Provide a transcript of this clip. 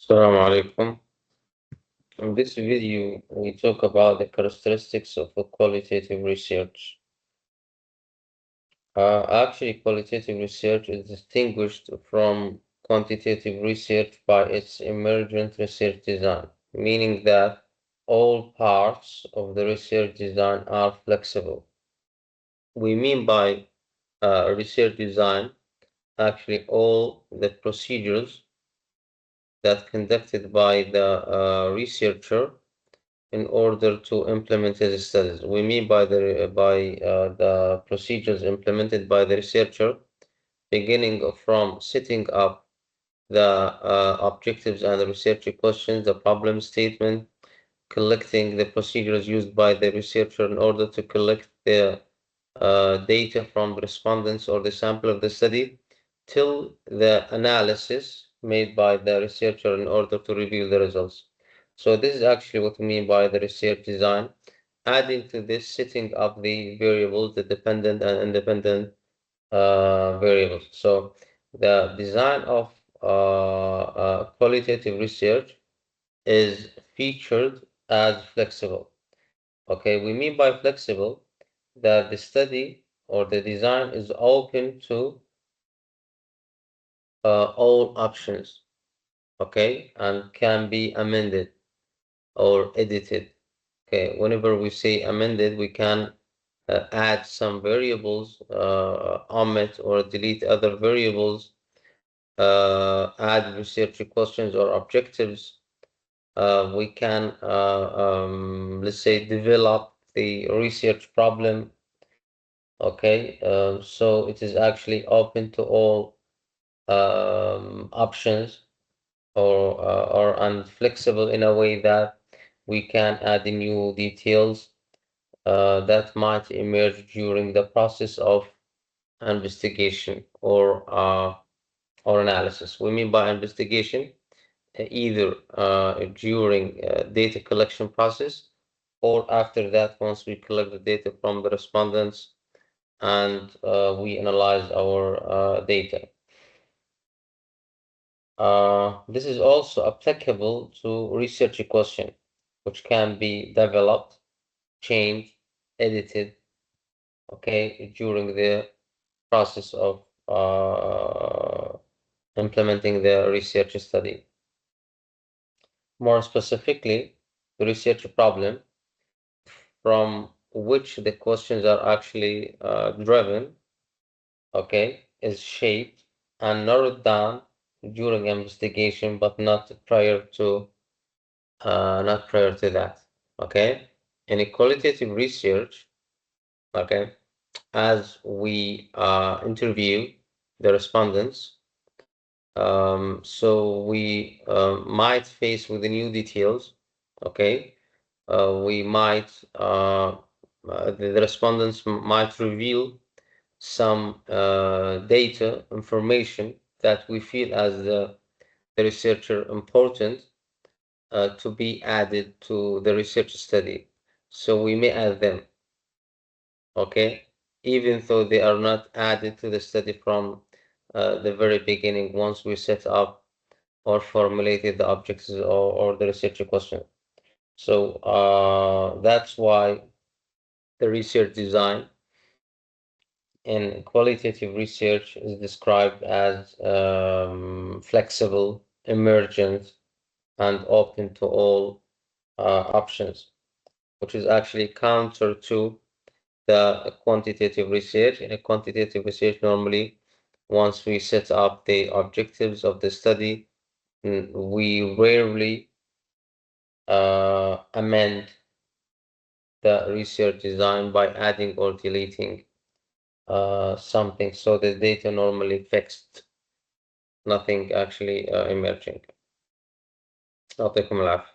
Assalamu alaikum. In this video, we talk about the characteristics of a qualitative research. Actually, qualitative research is distinguished from quantitative research by its emergent research design, meaning that all parts of the research design are flexible. We mean by research design, actually all the procedures that conducted by the researcher in order to implement his studies. We mean by the procedures implemented by the researcher, beginning from setting up the objectives and the research questions, the problem statement, collecting the procedures used by the researcher in order to collect the data from the respondents or the sample of the study, till the analysis made by the researcher in order to review the results. So this is actually what we mean by the research design. Adding to this, setting up the variables, the dependent and independent variables. So the design of qualitative research is featured as flexible. Okay, we mean by flexible that the study or the design is open to all options, okay, and can be amended or edited. Okay, whenever we say amended, we can add some variables, omit or delete other variables, add research questions or objectives. We can, let's say, develop the research problem. Okay, so it is actually open to all options or and flexible in a way that we can add new details that might emerge during the process of investigation or analysis. We mean by investigation either during data collection process or after that once we collect the data from the respondents and we analyze our data. This is also applicable to research question, which can be developed, changed, edited, okay, during the process of implementing the research study. More specifically, the research problem from which the questions are actually driven, okay, is shaped and narrowed down during investigation, but not prior to that. Okay, in a qualitative research, okay, as we interview the respondents, so we might face with the new details. Okay, we might the respondents might reveal some data information that we feel as the researcher important to be added to the research study. So we may add them, okay, even though they are not added to the study from the very beginning once we set up or formulated the objectives or the research question. So that's why the research design in qualitative research is described as flexible, emergent, and open to all options, which is actually counter to the quantitative research. In a quantitative research, normally, once we set up the objectives of the study, we rarely amend the research design by adding or deleting something. So the data normally fixed, nothing actually emerging. يعطيكم العافية.